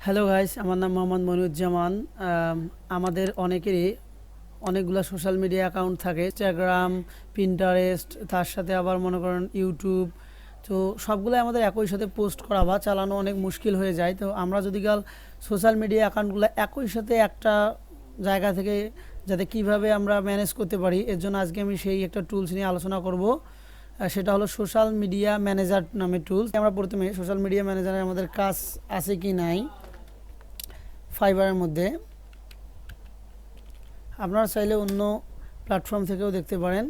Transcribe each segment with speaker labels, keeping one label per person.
Speaker 1: Hello guys, আমার নাম মোহাম্মদ মনিরুজ্জামান। আমাদের অনেকেরই অনেকগুলো সোশ্যাল মিডিয়া অ্যাকাউন্ট থাকে, ইনস্টাগ্রাম, পিন্টারেস্ট, তার সাথে আবার মনে করেন ইউটিউব। তো সবগুলোই আমাদের একই সাথে পোস্ট করা বা চালানো অনেক মুশকিল হয়ে যায়। তো আমরা যদি কাল সোশ্যাল মিডিয়া অ্যাকাউন্টগুলো একই সাথে একটা জায়গা থেকে যাতে কিভাবে আমরা ম্যানেজ করতে পারি, এর জন্য আজকে আমি সেই একটা টুলস নিয়ে আলোচনা করব। সেটা হলো সোশ্যাল মিডিয়া ম্যানেজার নামে টুলস। আমরা প্রথমে সোশ্যাল মিডিয়া ম্যানেজারে আমাদের কাজ আছে কি নাই ফাইবারের মধ্যে, আপনারা চাইলে অন্য প্ল্যাটফর্ম থেকেও দেখতে পারেন।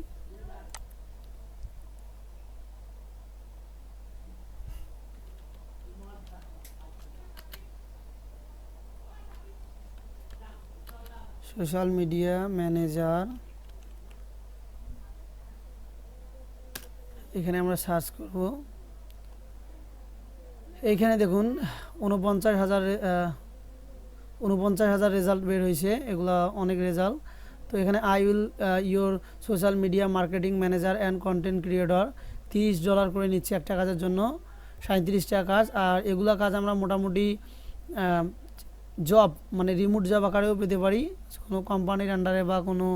Speaker 1: সোশ্যাল মিডিয়া ম্যানেজার, এখানে আমরা সার্চ করব। এইখানে দেখুন 49,000 রেজাল্ট বের হয়েছে, এগুলা অনেক রেজাল্ট। তো এখানে I will your social media marketing manager and content creator, $30 করে নিচ্ছে একটা কাজের জন্য, 37টা কাজ। আর এগুলা কাজ আমরা মোটামুটি জব মানে রিমোট জব আকারেও পেতে পারি, কোনো কোম্পানির আন্ডারে বা কোনো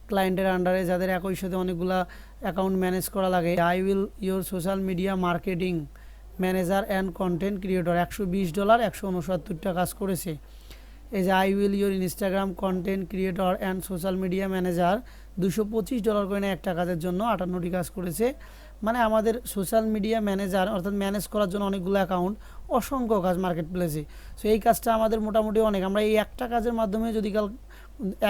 Speaker 1: ক্লায়েন্টের আন্ডারে যাদের একই সাথে অনেকগুলা অ্যাকাউন্ট ম্যানেজ করা লাগে। I will your social media marketing manager and content creator, $120, 169টা কাজ করেছে। এই যে I will your Instagram content creator and social media manager, $225 করে নেয় একটা কাজের জন্য, 58টি কাজ করেছে। মানে আমাদের সোশ্যাল মিডিয়া ম্যানেজার অর্থাৎ ম্যানেজ করার জন্য অনেকগুলো অ্যাকাউন্ট, অসংখ্য কাজ মার্কেট প্লেসে। সো এই কাজটা আমাদের মোটামুটি অনেক, আমরা এই একটা কাজের মাধ্যমে যদি কাল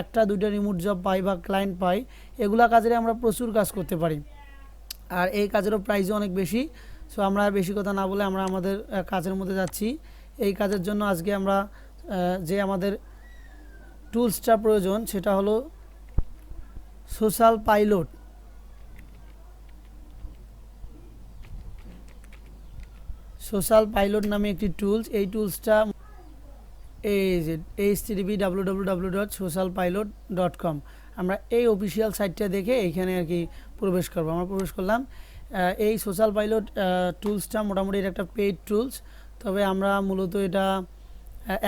Speaker 1: একটা দুইটা রিমোট জব পাই বা ক্লায়েন্ট পাই, এগুলা কাজে আমরা প্রচুর কাজ করতে পারি। আর এই কাজেরও প্রাইসও অনেক বেশি। সো আমরা বেশি কথা না বলে আমরা আমাদের কাজের মধ্যে যাচ্ছি। এই কাজের জন্য আজকে আমরা যে আমাদের টুলসটা প্রয়োজন সেটা হলো সোশ্যাল পাইলট। সোশ্যাল পাইলট নামে একটি টুলস, এই টুলসটা এই যে http://www.socialpilot.com, আমরা এই অফিসিয়াল সাইটটা দেখে এইখানে আর কি প্রবেশ করবো। আমরা প্রবেশ করলাম। এই সোশ্যাল পাইলট টুলসটা মোটামুটি এটা একটা পেইড টুলস, তবে আমরা মূলত এটা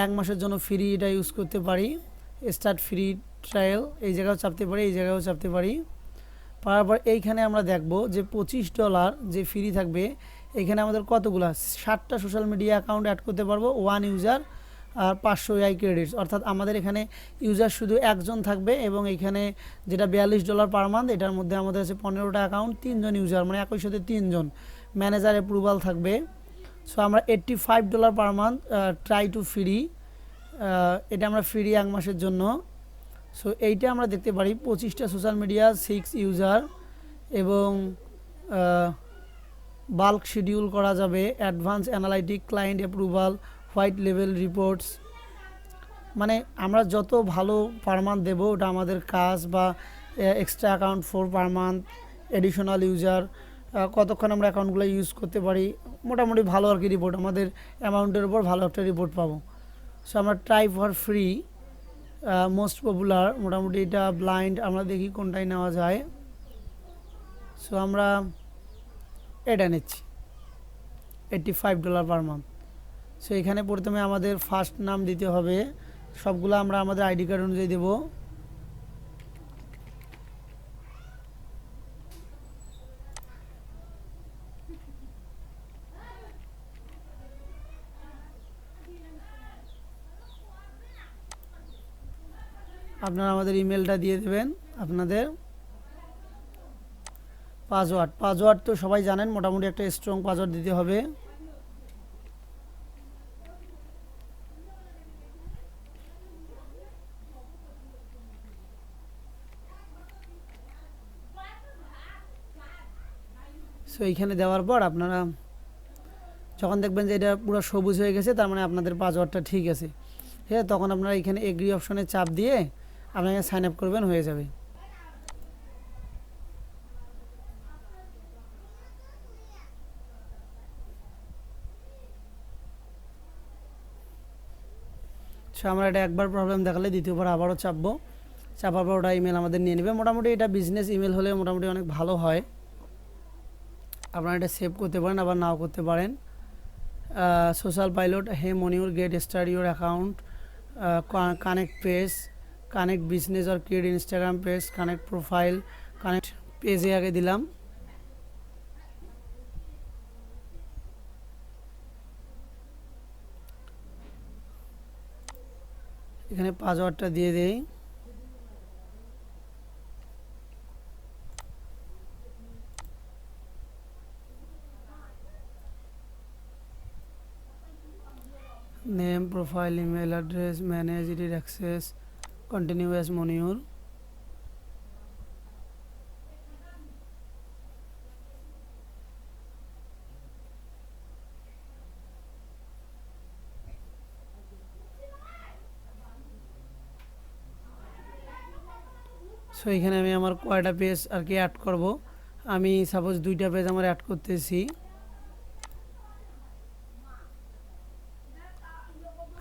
Speaker 1: 1 মাসের জন্য ফ্রি এটা ইউজ করতে পারি। স্টার্ট ফ্রি ট্রায়াল এই জায়গাও চাপতে পারি, এই জায়গাও চাপতে পারি। পাওয়ার পর এইখানে আমরা দেখব যে $25 যে ফ্রি থাকবে, এখানে আমাদের কতগুলা 60টা সোশ্যাল মিডিয়া অ্যাকাউন্ট অ্যাড করতে পারবো, 1 ইউজার আর 500 AI ক্রেডিটস। অর্থাৎ আমাদের এখানে ইউজার শুধু একজন থাকবে এবং এখানে যেটা $42 পার মান্থ, এটার মধ্যে আমাদের আছে 15টা অ্যাকাউন্ট, 3জন ইউজার, মানে একই সাথে 3জন ম্যানেজার অ্যাপ্রুভাল থাকবে। সো আমরা $85 per month try to free, এটা আমরা ফ্রি 1 মাসের জন্য। সো এইটা আমরা দেখতে পারি 25টা সোশ্যাল মিডিয়া, 6 ইউজার এবং বাল্ক শিডিউল করা যাবে, advance analytic, client approval, white level reports. মানে আমরা যত ভালো পার মান্থ দেবো ওটা আমাদের কাজ, বা extra account for per month, additional user, কতক্ষণ আমরা অ্যাকাউন্টগুলো ইউজ করতে পারি, মোটামুটি ভালো আর কি রিপোর্ট, আমাদের অ্যামাউন্টের উপর ভালো একটা রিপোর্ট পাবো। সো আমরা try for free, most popular, মোটামুটি এটা ব্লাইন্ড, আমরা দেখি কোনটাই নেওয়া যায়। সো আমরা এটা নিচ্ছি $85 পার মান্থ। সো এখানে প্রথমে আমাদের ফার্স্ট নাম দিতে হবে, সবগুলো আমরা আমাদের আইডি কার্ড অনুযায়ী দেব। আপনারা আমাদের ইমেলটা দিয়ে দেবেন, আপনাদের পাসওয়ার্ড তো সবাই জানেন, মোটামুটি একটা স্ট্রং পাসওয়ার্ড দিতে হবে। সো এইখানে দেওয়ার পর আপনারা যখন দেখবেন যে এটা পুরো সবুজ হয়ে গেছে, তার মানে আপনাদের পাসওয়ার্ডটা ঠিক আছে। হ্যাঁ, তখন আপনারা এখানে এগ্রি অপশনে চাপ দিয়ে আপনাকে সাইন আপ করবেন, হয়ে যাবে। সো আমরা এটা একবার প্রবলেম দেখালে দ্বিতীয়বার আবারও চাপবো, চাপার পর ওটা ইমেল আমাদের নিয়ে নেবে। মোটামুটি এটা বিজনেস ইমেল হলে মোটামুটি অনেক ভালো হয়, আপনারা এটা সেভ করতে পারেন আবার নাও করতে পারেন। social pilot, hey Moniur, get start your account, connect page, connect business or create Instagram page, connect profile, connect page এ আগে দিলাম। এখানে পাসওয়ার্ডটা দিয়ে দেই। Name, profile, email address, manage edit access, continue as Moniur. So এখানে আমি আমার কয়টা পেজ আর কি অ্যাড করব, আমি সাপোজ 2টা পেজ আমার অ্যাড করতেছি।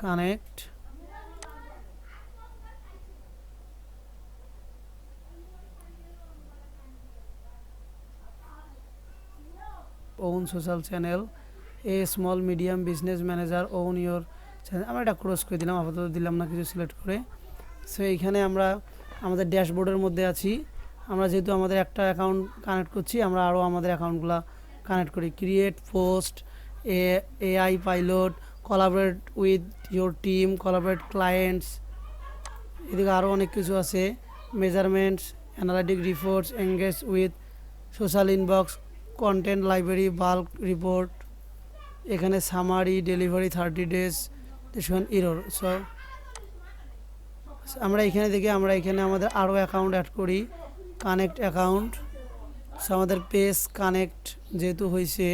Speaker 1: Connect, own social channel, a small medium business manager, own your channel। আমরা এটা ক্রস করে দিলাম, আপাতত দিলাম না কিছু সিলেক্ট করে। সো এইখানে আমরা আমাদের ড্যাশবোর্ডের মধ্যে আছি। আমরা যেহেতু আমাদের একটা অ্যাকাউন্ট কানেক্ট করছি, আমরা আরও আমাদের অ্যাকাউন্টগুলো কানেক্ট করি। Create post, AI pilot, collaborate with your team, collaborate clients, এদিকে আরও অনেক কিছু আছে। Measurements, analytic reports, engage with social inbox, content library, bulk report, এখানে summary, delivery 30 days, error. So আমরা এখানে দেখি, আমরা এখানে আমাদের আরও অ্যাকাউন্ট অ্যাড করি। কানেক্ট অ্যাকাউন্ট, সো আমাদের পেজ কানেক্ট যেহেতু হয়েছে,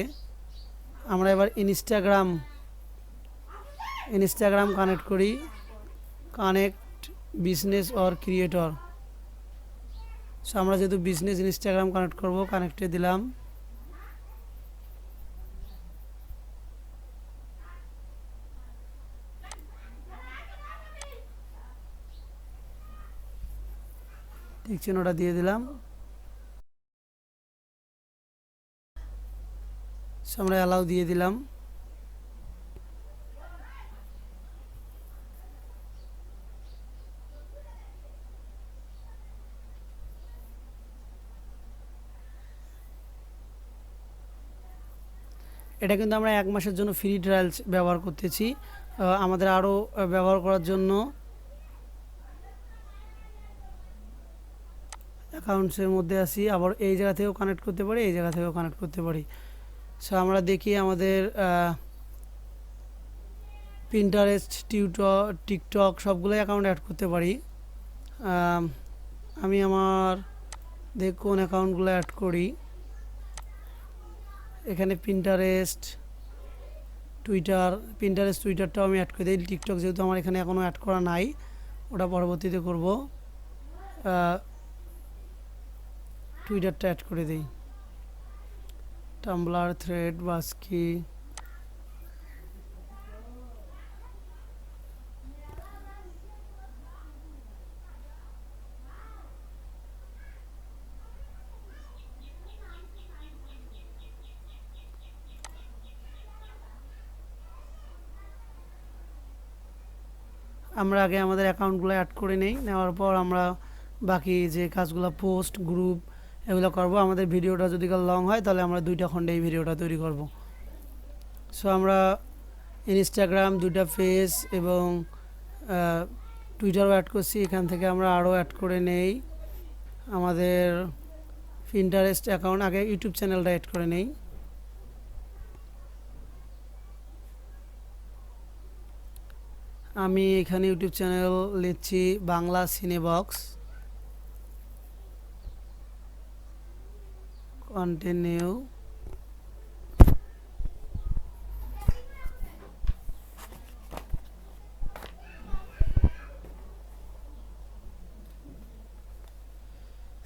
Speaker 1: আমরা এবার ইনস্টাগ্রাম কানেক্ট করি। Connect business or creator, so আমরা যেহেতু বিজনেস ইনস্টাগ্রাম কানেক্ট করব, কানেক্টে দিলাম। ঠিক চিহ্নটা দিয়ে দিলাম। সো আমরা অ্যালাউ দিয়ে দিলাম। এটা কিন্তু আমরা 1 মাসের জন্য ফ্রি ট্রায়ালস ব্যবহার করতেছি। আমাদের আরও ব্যবহার করার জন্য অ্যাকাউন্টসের মধ্যে আসি, আবার এই জায়গা থেকেও কানেক্ট করতে পারি, এই জায়গা থেকেও কানেক্ট করতে পারি। সো আমরা দেখি আমাদের পিন্টারেস্ট, টিকটক সবগুলোই অ্যাকাউন্ট অ্যাড করতে পারি। আমি আমার কোন অ্যাকাউন্টগুলো অ্যাড করি। এখানে টুইটারটাও আমি অ্যাড করে দিই। টিকটক যেহেতু আমার এখানে এখনও অ্যাড করা নাই, ওটা পরবর্তীতে করব। টুইটারটা অ্যাড করে দিই। টাম্বলার, থ্রেড, বাস্কি, আমরা আগে আমাদের অ্যাকাউন্টগুলো অ্যাড করে নেই, নেওয়ার পর আমরা বাকি যে কাজগুলো, পোস্ট, গ্রুপ, এগুলো করব। আমাদের ভিডিওটা যদি লং হয় তাহলে আমরা 2টা খণ্ডে এই ভিডিওটা তৈরি করব। সো আমরা ইনস্টাগ্রাম 2টা পেজ এবং টুইটারও অ্যাড করছি। এখান থেকে আমরা আরও অ্যাড করে নেই আমাদের পিন্টারেস্ট অ্যাকাউন্ট। আগে ইউটিউব চ্যানেলটা অ্যাড করে নেই। আমি এখানে ইউটিউব চ্যানেল লিখছি বাংলা সিনেবক্স। কন্টিনিউ,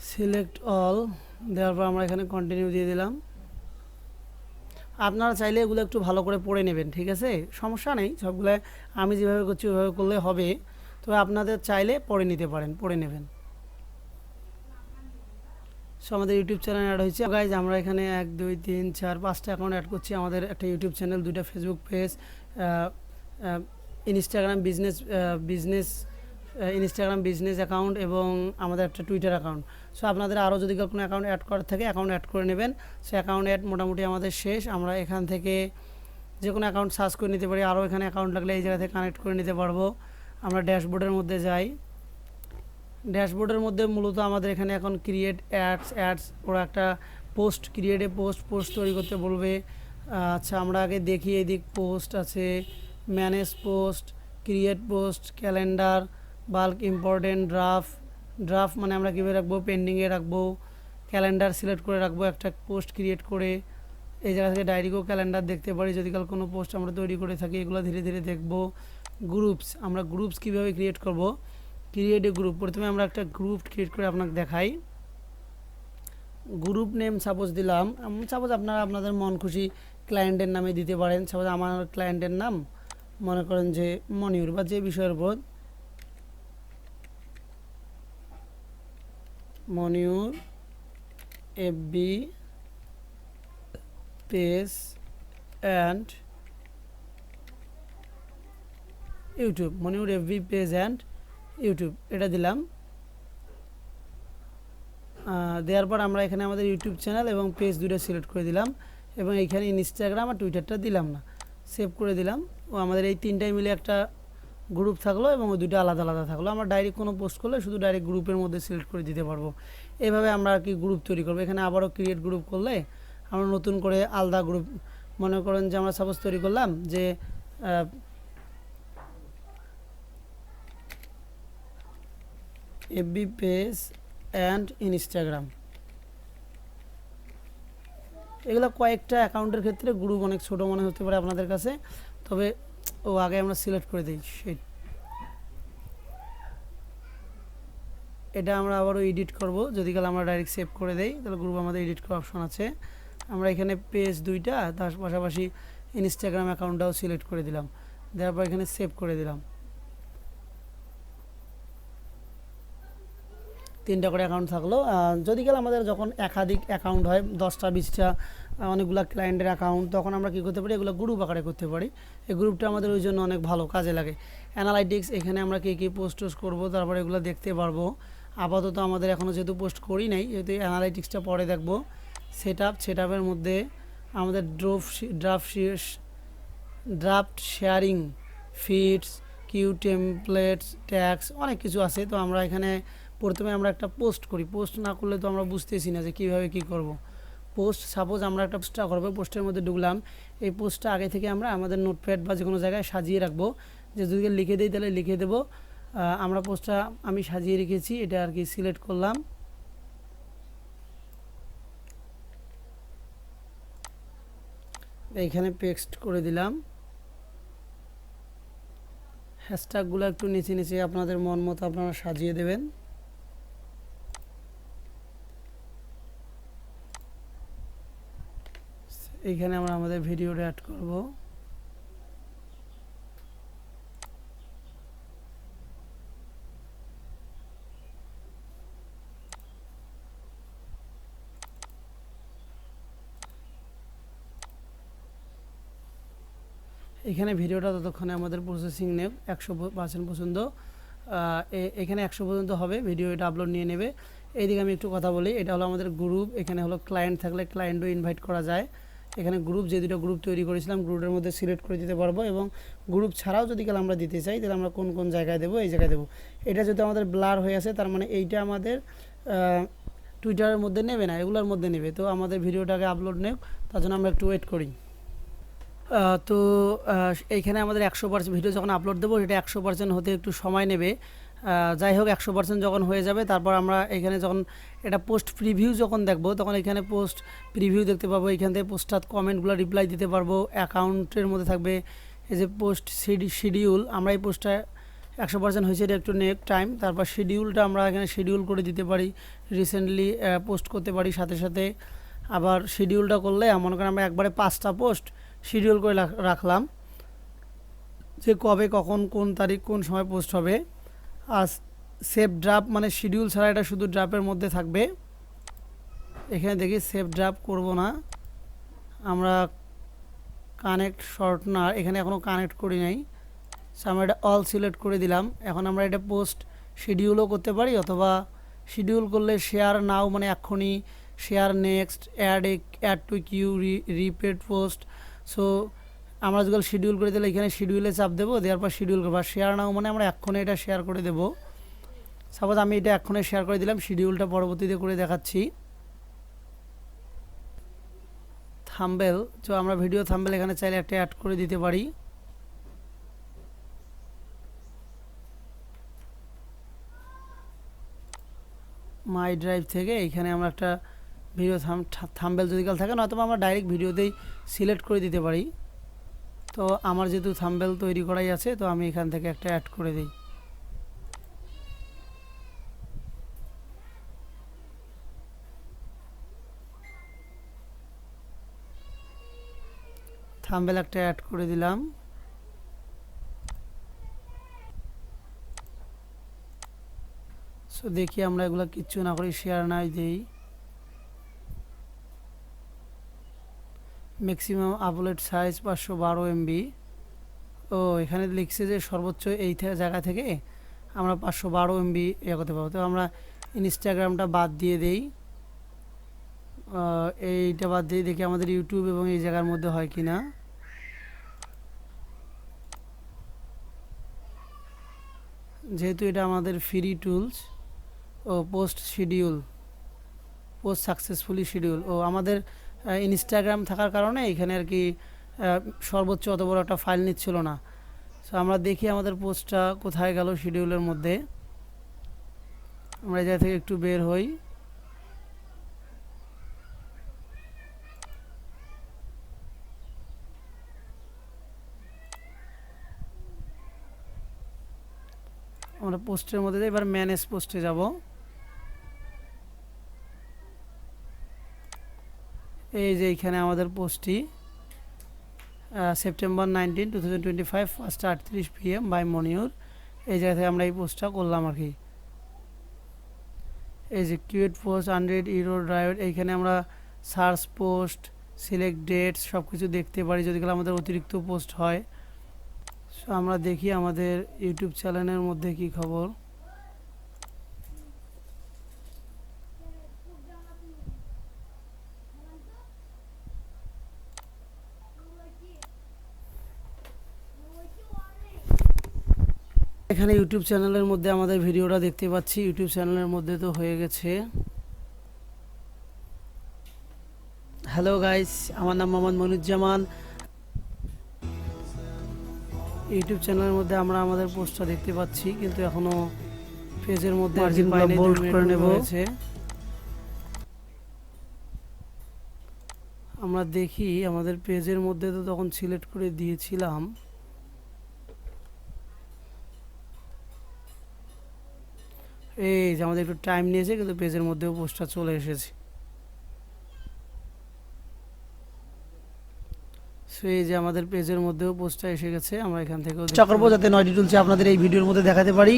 Speaker 1: সিলেক্ট অল, দেওয়ার পর আমরা এখানে কন্টিনিউ দিয়ে দিলাম। আপনারা চাইলে এগুলো একটু ভালো করে পড়ে নেবেন, ঠিক আছে, সমস্যা নেই। সবগুলো আমি যেভাবে করছি ওইভাবে করলে হবে, তবে আপনাদের চাইলে পড়ে নিতে পারেন, পড়ে নেবেন। সো আমাদের ইউটিউব চ্যানেল অ্যাড হয়েছে গাইজ। আমরা এখানে 1 2 3 4 5টা অ্যাকাউন্ট অ্যাড করছি। আমাদের একটা ইউটিউব চ্যানেল, 2টা Facebook page, Instagram business account এবং আমাদের একটা টুইটার অ্যাকাউন্ট। সো আপনাদের আরও যদি কোনো অ্যাকাউন্ট অ্যাড করার থাকে অ্যাকাউন্ট অ্যাড করে নেবেন। সো অ্যাকাউন্ট অ্যাড মোটামুটি আমাদের শেষ। আমরা এখান থেকে যে কোনো অ্যাকাউন্ট সার্চ করে নিতে পারি, আরও এখানে অ্যাকাউন্ট লাগলে এই জায়গা থেকে কানেক্ট করে নিতে পারবো। আমরা ড্যাশবোর্ডের মধ্যে যাই। ড্যাশবোর্ডের মধ্যে মূলত আমাদের এখানে এখন ক্রিয়েট অ্যাডস ওরা একটা পোস্ট পোস্ট তৈরি করতে বলবে। আচ্ছা, আমরা আগে দেখি এদিক পোস্ট আছে, manage post, create post, calendar, bulk, important, draft মানে আমরা কীভাবে রাখবো, পেন্ডিংয়ে রাখবো, ক্যালেন্ডার সিলেক্ট করে রাখবো একটা পোস্ট ক্রিয়েট করে। এই জায়গা থেকে ডায়েরিও ক্যালেন্ডার দেখতে পারি যদি কাল কোনো পোস্ট আমরা তৈরি করে থাকি, এগুলো ধীরে ধীরে দেখবো। গ্রুপস, আমরা গ্রুপস কীভাবে ক্রিয়েট করব, ক্রিয়েট এ গ্রুপ। প্রথমে আমরা একটা গ্রুপ ক্রিয়েট করে আপনাকে দেখাই। গ্রুপ নেম সাপোজ দিলাম, সাপোজ আপনারা আপনাদের মন খুশি ক্লায়েন্টের নামে দিতে পারেন। সাপোজ আমার ক্লায়েন্টের নাম মনে করেন যে মনিউর, বা যে বিষয়ের উপর Moniur FB page and YouTube, Moniur FB page and YouTube, এটা দিলাম। দেওয়ার পর আমরা এখানে আমাদের ইউটিউব চ্যানেল এবং পেজ দুটো সিলেক্ট করে দিলাম এবং এইখানে ইনস্টাগ্রাম আর টুইটারটা দিলাম না, সেভ করে দিলাম। ও আমাদের এই তিনটাই মিলে একটা গ্রুপ থাকলো এবং ওই দুটো আলাদা আলাদা থাকলো। আমরা ডাইরেক্ট কোনো পোস্ট করলে শুধু ডাইরেক্ট গ্রুপের মধ্যে সিলেক্ট করে দিতে পারবো। এভাবে আমরা আর কি গ্রুপ তৈরি করবো। এখানে আবারও ক্রিয়েট গ্রুপ করলে আমরা নতুন করে আলাদা গ্রুপ, মনে করেন যে আমরা সাপোজ তৈরি করলাম যে এফবি পেজ অ্যান্ড ইনস্টাগ্রাম, এগুলো কয়েকটা অ্যাকাউন্টের ক্ষেত্রে গ্রুপ অনেক ছোটো মনে হতে পারে আপনাদের কাছে, তবে আগে আমরা সিলেক্ট করে দিই। এটা আমরা আবারও এডিট করব। যদি কাল আমরা ডাইরেক্ট সেভ করে দেই তাহলে গ্রুপ আমাদের এডিট করার অপশন আছে। আমরা এখানে পেজ দুইটা, তার পাশাপাশি ইনস্টাগ্রাম অ্যাকাউন্টটাও সিলেক্ট করে দিলাম, দেওয়ার পর এখানে সেভ করে দিলাম। তিনটা করে অ্যাকাউন্ট থাকলো। যদি কাল আমাদের যখন একাধিক অ্যাকাউন্ট হয়, 10টা 20টা অনেকগুলো ক্লায়েন্টের অ্যাকাউন্ট, তখন আমরা কী করতে পারি, এগুলো গ্রুপ আকারে করতে পারি। এই গ্রুপটা আমাদের ওই জন্য অনেক ভালো কাজে লাগে। অ্যানালাইটিক্স, এখানে আমরা কী পোস্ট করবো তারপরে এগুলো দেখতে পারবো। আপাতত আমাদের এখনও যেহেতু পোস্ট করি নাই, যেহেতু অ্যানালাইটিক্সটা পরে দেখবো। সেটআপের মধ্যে আমাদের draft sharing, feeds, queue templates, tax, অনেক কিছু আছে। তো আমরা এখানে প্রথমে আমরা একটা পোস্ট করি। পোস্ট না করলে তো আমরা বুঝতেছি না যে কীভাবে কী করব। পোস্ট, সাপোজ আমরা একটা পোস্টটা করবো, পোস্টের মধ্যে ঢুকলাম। এই পোস্টটা আগে থেকে আমরা আমাদের নোটপ্যাড বা যে কোনো জায়গায় সাজিয়ে রাখবো, যে যদি লিখে দিই তাহলে লিখে দেবো। আমরা পোস্টটা আমি সাজিয়ে রেখেছি, এটা আর কি সিলেক্ট করলাম। এইখানে পেস্ট করে দিলাম। হ্যাশট্যাগুলো একটু নিচে নিচে আপনাদের মন মতো আপনারা সাজিয়ে দেবেন। এইখানে আমরা আমাদের ভিডিওটা অ্যাড করব। এখানে ভিডিওটা ততক্ষণে আমাদের প্রসেসিং নেব 100% পর্যন্ত। এখানে 100 পর্যন্ত হবে ভিডিও, এটা আপলোড নিয়ে নেবে। এইদিকে আমি একটু কথা বলি। এটা হলো আমাদের গ্রুপ। এখানে হলো ক্লায়েন্ট থাকলে ক্লায়েন্টও ইনভাইট করা যায়। এখানে গ্রুপ, যে দুটো গ্রুপ তৈরি করেছিলাম গ্রুপের মধ্যে সিলেক্ট করে দিতে পারবো, এবং গ্রুপ ছাড়াও যদি কাল আমরা দিতে চাই তাহলে আমরা কোন কোন জায়গায় দেবো, এই জায়গায় দেবো। এটা যদি আমাদের ব্লার হয়ে আসে তার মানে এইটা আমাদের টুইটারের মধ্যে নেবে না, এগুলোর মধ্যে নেবে। তো আমাদের ভিডিওটাকে আপলোড নেব, তার জন্য আমরা একটু ওয়েট করি। তো এইখানে আমাদের 100% ভিডিও যখন আপলোড দেবো, এটা 100% হতে একটু সময় নেবে। যাই হোক 100% যখন হয়ে যাবে, তারপর আমরা এখানে যখন এটা পোস্ট প্রিভিউ যখন দেখবো, তখন এখানে পোস্ট প্রিভিউ দেখতে পাবো। এখান থেকে পোস্টটা কমেন্টগুলো রিপ্লাই দিতে পারবো। অ্যাকাউন্টের মধ্যে থাকবে এই যে পোস্ট শিডিউল। আমরা এই পোস্টটা 100% হয়েছে, এটা একটু নেক টাইম। তারপর শিডিউলটা আমরা এখানে শিডিউল করে দিতে পারি, রিসেন্টলি পোস্ট করতে পারি সাথে সাথে। আবার শিডিউলটা করলে মনে করেন আমরা একবারে 5টা পোস্ট শিডিউল করে রাখলাম, যে কবে কখন কোন তারিখ কোন সময় পোস্ট হবে। আর সেভ ড্রাফট মানে শিডিউল ছাড়া এটা শুধু ড্রাফটের মধ্যে থাকবে। এখানে দেখি সেভ ড্রাফট করব না, আমরা কানেক্ট শর্টনার এখানে এখনও কানেক্ট করি নাই। সো আমরা এটা অল সিলেক্ট করে দিলাম। এখন আমরা এটা পোস্ট শিডিউলও করতে পারি, অথবা শিডিউল করলে শেয়ার নাও মানে এক্ষুনি, share next, add to queue, repeat post. So আমরা যেগুলো শিডিউল করে দিলে এখানে শিডিউলে চাপ দেবো, দেওয়ার পর শিডিউল করবো। আর শেয়ার নাও মানে আমরা এক্ষুনি এটা শেয়ার করে দেবো। সাপোজ আমি এটা এক্ষুনি শেয়ার করে দিলাম, শিডিউলটা পরবর্তীতে করে দেখাচ্ছি। থাম্বেল, তো আমরা ভিডিও থাম্বেল এখানে চাইলে একটা অ্যাড করে দিতে পারি। মাই ড্রাইভ থেকে এখানে আমরা একটা ভিডিও থাম্বেল যদি কাল থাকে, নয়তো আমরা ডাইরেক্ট ভিডিওতেই সিলেক্ট করে দিতে পারি। তো আমার যেহেতু থাম্বেল তৈরি করাই আছে, তো আমি এখান থেকে একটা অ্যাড করে দিই। থাম্বেল একটা অ্যাড করে দিলাম। সো দেখি আমরা এগুলো কিচ্ছু না করি, শেয়ার নাই দিই। Maximum upload size 512 MB। ও এখানে লিখছে যে সর্বোচ্চ এই জায়গা থেকে আমরা 512 MB করতে পারবো। তো আমরা ইনস্টাগ্রামটা বাদ দিয়ে দেই, এইটা বাদ দিয়ে দেখি আমাদের ইউটিউব এবং এই জায়গার মধ্যে হয় কি না। যেহেতু এটা আমাদের ফ্রি টুলস। ও post schedule, post successfully schedule. ও আমাদের ইনস্টাগ্রাম থাকার কারণে এখানে আর কি সর্বোচ্চ অত বড় একটা ফাইল নিচ্ছিল না। সো আমরা দেখি আমাদের পোস্টটা কোথায় গেল শিডিউলের মধ্যে। আমরা এই জায়গা থেকে একটু বের হই। আমরা পোস্টের মধ্যে এবার ম্যানেজ পোস্টে যাব। এই যে এইখানে আমাদের পোস্টটি সেপ্টেম্বর 19, 2025 5:38 PM বাই মনিউর। এই জায়গা থেকে আমরা এই পোস্টটা করলাম আর কি। এই যে ক্রিয়েট পোস্ট 100 € ড্রাইভ, এইখানে আমরা সার্চ পোস্ট, সিলেক্ট ডেটস সব কিছু দেখতে পারি যদি আমাদের অতিরিক্ত পোস্ট হয়। সো আমরা দেখি আমাদের ইউটিউব চ্যানেলের মধ্যে কি খবর। এখানে ইউটিউব চ্যানেলের মধ্যে আমাদের ভিডিওটা দেখতে পাচ্ছি, ইউটিউব চ্যানেলের মধ্যে তো হয়ে গেছে। হ্যালো গাইস, আমার নাম মোহাম্মদ মনিরুজ্জামান। ইউটিউব চ্যানেলের মধ্যে আমরা আমাদের পোস্টটা দেখতে পাচ্ছি, কিন্তু এখনো পেজের মধ্যে বোল্ড করে নেব। আমরা দেখি আমাদের পেজের মধ্যে তো তখন সিলেক্ট করে দিয়েছিলাম। এই যে আমাদের একটু টাইম নিয়েছে, কিন্তু পেজের মধ্যেও পোস্টটা চলে এসেছে। সো এই যে আমাদের পেজের মধ্যেও পোস্টটা এসে গেছে। আমরা এখান থেকেও চেষ্টা করবো যাতে 9টি টুলসে আপনাদের এই ভিডিওর মধ্যে দেখাতে পারি।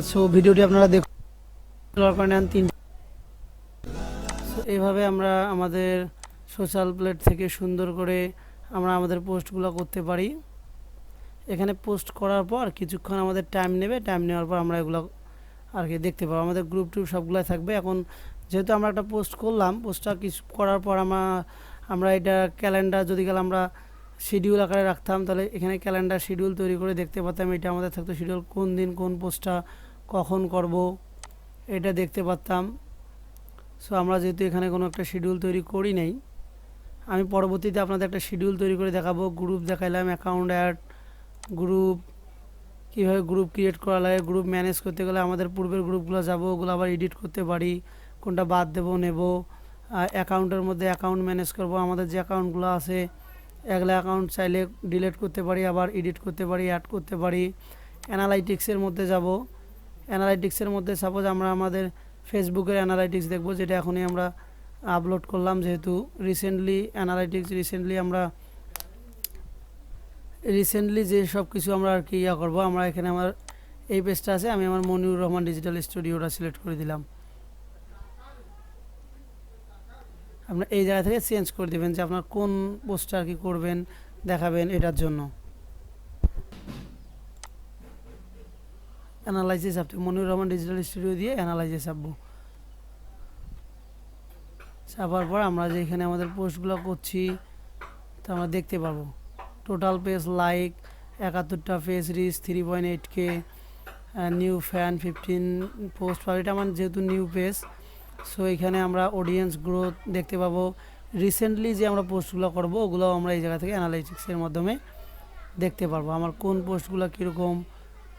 Speaker 1: সো ভিডিওটি আপনারা দেখুন, নেন 3। সো এইভাবে আমরা আমাদের সোশ্যাল প্লেট থেকে সুন্দর করে আমরা আমাদের পোস্টগুলো করতে পারি। এখানে পোস্ট করার পর কিছুক্ষণ আমাদের টাইম নেবে, টাইম নেওয়ার পর আমরা এগুলো আর কি দেখতে পাবো। আমাদের গ্রুপ টুপ সবগুলাই থাকবে। এখন যেহেতু আমরা একটা পোস্ট করলাম, পোস্টটা কিছু করার পর আমরা এটা ক্যালেন্ডার যদি আমরা শিডিউল আকারে রাখতাম, তাহলে এখানে ক্যালেন্ডার শিডিউল তৈরি করে দেখতে পারতাম। এটা আমাদের থাকতো শিডিউল, কোন দিন কোন পোস্টটা কখন করব এটা দেখতে পারতাম। সো আমরা যেহেতু এখানে কোনো একটা শিডিউল তৈরি করি নাই, আমি পরবর্তীতে আপনাদের একটা শিডিউল তৈরি করে দেখাবো। গ্রুপ দেখাইলাম, অ্যাকাউন্ট অ্যাড, গ্রুপ কীভাবে গ্রুপ ক্রিয়েট করা লাগে, গ্রুপ ম্যানেজ করতে গেলে আমাদের পূর্বের গ্রুপগুলো যাব, ওগুলো আবার এডিট করতে পারি, কোনটা বাদ দেবো নেব। অ্যাকাউন্টের মধ্যে অ্যাকাউন্ট ম্যানেজ করব, আমাদের যে অ্যাকাউন্টগুলো আছে এগুলো অ্যাকাউন্ট চাইলে ডিলিট করতে পারি, আবার এডিট করতে পারি, অ্যাড করতে পারি। অ্যানালাইটিক্সের মধ্যে যাব, অ্যানালাইটিক্সের মধ্যে সাপোজ আমরা আমাদের ফেসবুকের অ্যানালাইটিক্স দেখব, যেটা এখনই আমরা আপলোড করলাম। যেহেতু রিসেন্টলি অ্যানালাইটিক্স রিসেন্টলি যে সব কিছু আমরা আর কি করবো, আমরা এখানে আমার এই পেজটা আছে, আমি আমার মনিউর রহমান ডিজিটাল স্টুডিওটা সিলেক্ট করে দিলাম। আপনার এই জায়গা থেকে চেঞ্জ করে দেবেন যে আপনার কোন পোস্টটা আর কি করবেন, দেখাবেন এটার জন্য। অ্যানালাইসিস আপনি মনিরুর রহমান ডিজিটাল স্টুডিও দিয়ে অ্যানালাইসিস চাপবো। চাপার পর আমরা যে এখানে আমাদের পোস্টগুলো করছি তা আমরা দেখতে পারবো। টোটাল পেজ লাইক 71টা, page reach 3.8K, new fan 15 post পাবো। এটা আমার যেহেতু নিউ পেজ, সো এখানে আমরা অডিয়েন্স গ্রোথ দেখতে পাবো। রিসেন্টলি যে আমরা পোস্টগুলো করবো ওগুলো আমরা এই জায়গা থেকে অ্যানালাইটিক্সের মাধ্যমে দেখতে পারবো। আমার কোন পোস্টগুলো কীরকম,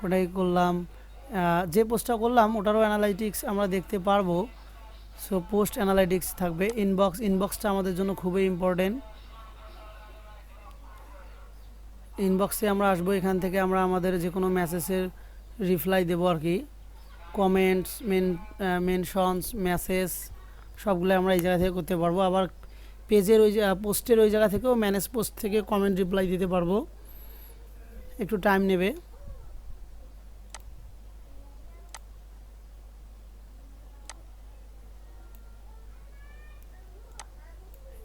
Speaker 1: ওটাই করলাম, যে পোস্টটা করলাম ওটারও অ্যানালাইটিক্স আমরা দেখতে পারবো। সো পোস্ট অ্যানালাইটিক্স থাকবে। ইনবক্সটা আমাদের জন্য খুবই ইম্পর্টেন্ট। ইনবক্সে আমরা আসবো, এখান থেকে আমরা আমাদের যে কোনো মেসেজের রিপ্লাই দেবো আর কি। কমেন্টস, মেনশনস, মেসেজ সবগুলো আমরা এই জায়গা থেকে করতে পারবো। আবার পেজের পোস্টের ওই জায়গা থেকেও ম্যানেজ পোস্ট থেকে কমেন্ট রিপ্লাই দিতে পারবো, একটু টাইম নেবে।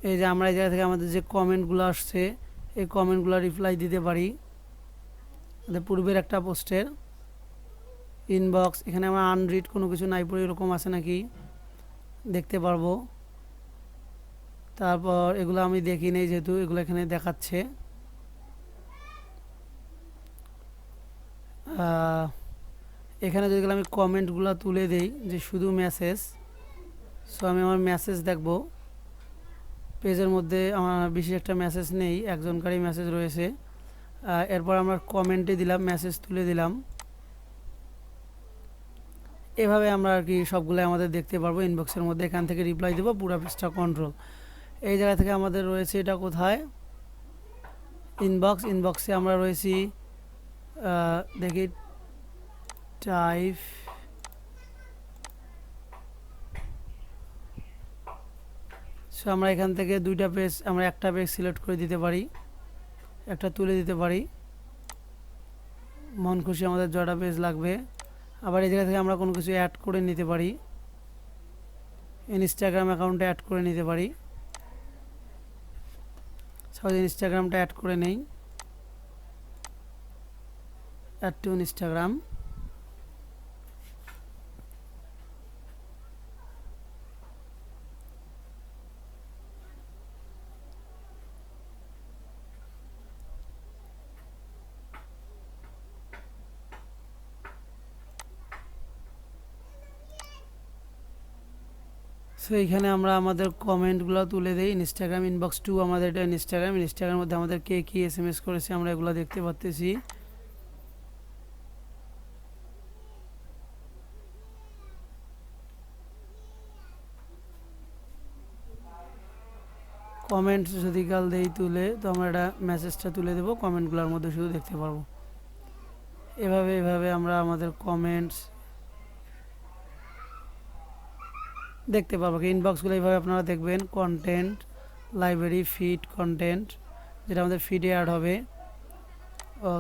Speaker 1: এই যে আমরা এই জায়গা থেকে আমাদের যে কমেন্টগুলো আসছে এই কমেন্টগুলো রিপ্লাই দিতে পারি। আমাদের পূর্বের একটা পোস্টের ইনবক্স, এখানে আমরা আনরিড কোনো কিছু নাই পড়ে এরকম আছে নাকি দেখতে পারবো। তারপর এগুলো আমি দেখি নেই যেহেতু এগুলো এখানে দেখাচ্ছে। এখানে যদি আমি কমেন্টগুলো তুলে দেই যে শুধু মেসেজ, সো আমি আমার মেসেজ দেখব। পেজের মধ্যে আমার বিশেষ একটা মেসেজ নেই, একজনকারই মেসেজ রয়েছে। এরপর আমরা কমেন্টে দিলাম, মেসেজ তুলে দিলাম। এভাবে আমরা আর কি সবগুলো আমাদের দেখতে পারবো ইনবক্সের মধ্যে। এখান থেকে রিপ্লাই দেবো, পুরো পেজটা কন্ট্রোল। এই জায়গা থেকে আমাদের রয়েছে এটা কোথায়, ইনবক্সে আমরা রয়েছি, দেখি টাইপ, সো আমরা এখান থেকে দুইটা পেজ, আমরা একটা পেজ সিলেক্ট করে দিতে পারি, একটা তুলে দিতে পারি, মন খুশি আমাদের জয়টা পেজ লাগবে। আবার এই জায়গা থেকে আমরা কোনো কিছু অ্যাড করে নিতে পারি, ইনস্টাগ্রাম অ্যাকাউন্টে অ্যাড করে নিতে পারি। সহজে ইনস্টাগ্রামটা অ্যাড করে নেই, অ্যাড টু ইনস্টাগ্রাম। সো এইখানে আমরা আমাদের কমেন্টগুলো তুলে দিই। ইনস্টাগ্রাম ইনবক্স 2 আমাদের এটা ইনস্টাগ্রামের মধ্যে আমাদের কে কী SMS করেছে আমরা এগুলো দেখতে পাচ্তেছি। কমেন্ট যদি কাল দেই তুলে, তো আমরা এটা মেসেজটা তুলে দেবো, কমেন্টগুলোর মধ্যে শুধু দেখতে পারবো। এভাবে আমরা আমাদের কমেন্টস দেখতে পারবো। ইনবক্সগুলো এইভাবে আপনারা দেখবেন, কন্টেন্ট, লাইব্রেরি, ফিড, কন্টেন্ট, যেটা আমাদের ফিডে অ্যাড হবে।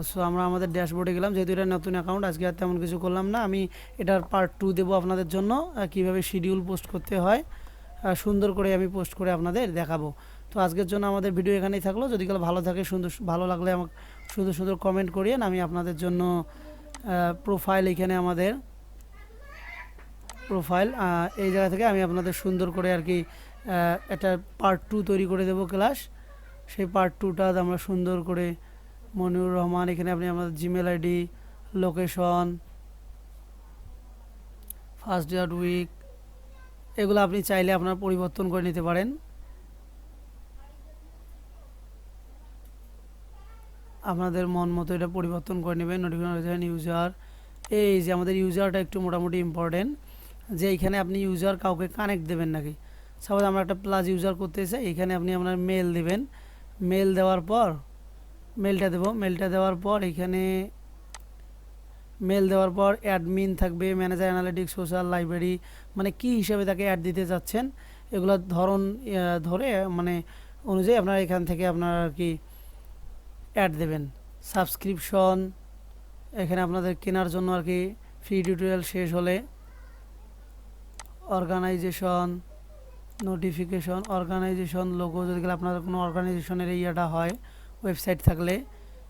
Speaker 1: সো আমরা আমাদের ড্যাশবোর্ডে গেলাম, যেহেতু এটা নতুন অ্যাকাউন্ট আজকে আর তেমন কিছু করলাম না। আমি এটার পার্ট 2 দেবো আপনাদের জন্য, কিভাবে শিডিউল পোস্ট করতে হয় সুন্দর করে আমি পোস্ট করে আপনাদের দেখাবো। তো আজকের জন্য আমাদের ভিডিও এখানেই থাকলো। যদি কাল ভালো থাকে, ভালো লাগলে আমাকে সুন্দর সুন্দর কমেন্ট করিয়েন। আমি আপনাদের জন্য প্রোফাইল, এখানে আমাদের প্রোফাইল, এই জায়গা থেকে আমি আপনাদের সুন্দর করে আর কি একটা পার্ট 2 তৈরি করে দেবো ক্লাস। সেই পার্ট 2টা আমরা সুন্দর করে মনিরুর রহমান, এখানে আপনি আমাদের Gmail ID, location, first day of week, এগুলো আপনি চাইলে আপনার পরিবর্তন করে নিতে পারেন। আপনাদের মন মতো এটা পরিবর্তন করে নেবেন। নোটিফিকেশন ইউজার, এই যে আমাদের ইউজারটা একটু মোটামুটি ইম্পর্টেন্ট, যে এইখানে আপনি ইউজার কাউকে কানেক্ট দেবেন নাকি। সাপোজ আমরা একটা প্লাস ইউজার করতে চাই, এখানে আপনি আপনার মেল দেবেন। মেল দেওয়ার পর মেলটা দেওয়ার পর এখানে মেল দেওয়ার পর অ্যাডমিন থাকবে, ম্যানেজার, অ্যানালিটিক্স, সোশ্যাল, লাইব্রেরি, মানে কি হিসাবে তাকে অ্যাড দিতে চাচ্ছেন এগুলোর ধরন ধরে মানে অনুযায়ী আপনারা এখান থেকে আপনারা আর কি অ্যাড দেবেন। সাবস্ক্রিপশন, এখানে আপনাদের কেনার জন্য আর কি ফ্রি টিউটোরিয়াল শেষ হলে, অর্গানাইজেশন, নোটিফিকেশন, অর্গানাইজেশন, লোগো যদি আপনার কোনো অর্গানাইজেশনের ইয়াটা হয় ওয়েবসাইট থাকলে,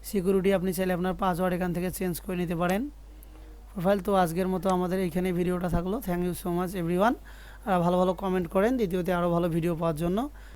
Speaker 1: সিকিউরিটি আপনি চাইলে আপনার পাসওয়ার্ড এখান থেকে চেঞ্জ করে নিতে পারেন। প্রোফাইল তো আজকের মতো আমাদের এইখানে ভিডিওটা থাকলো। Thank you so much everyone. আর ভালো ভালো কমেন্ট করেন দ্বিতীয়তে আরও ভালো ভিডিও পাওয়ার জন্য।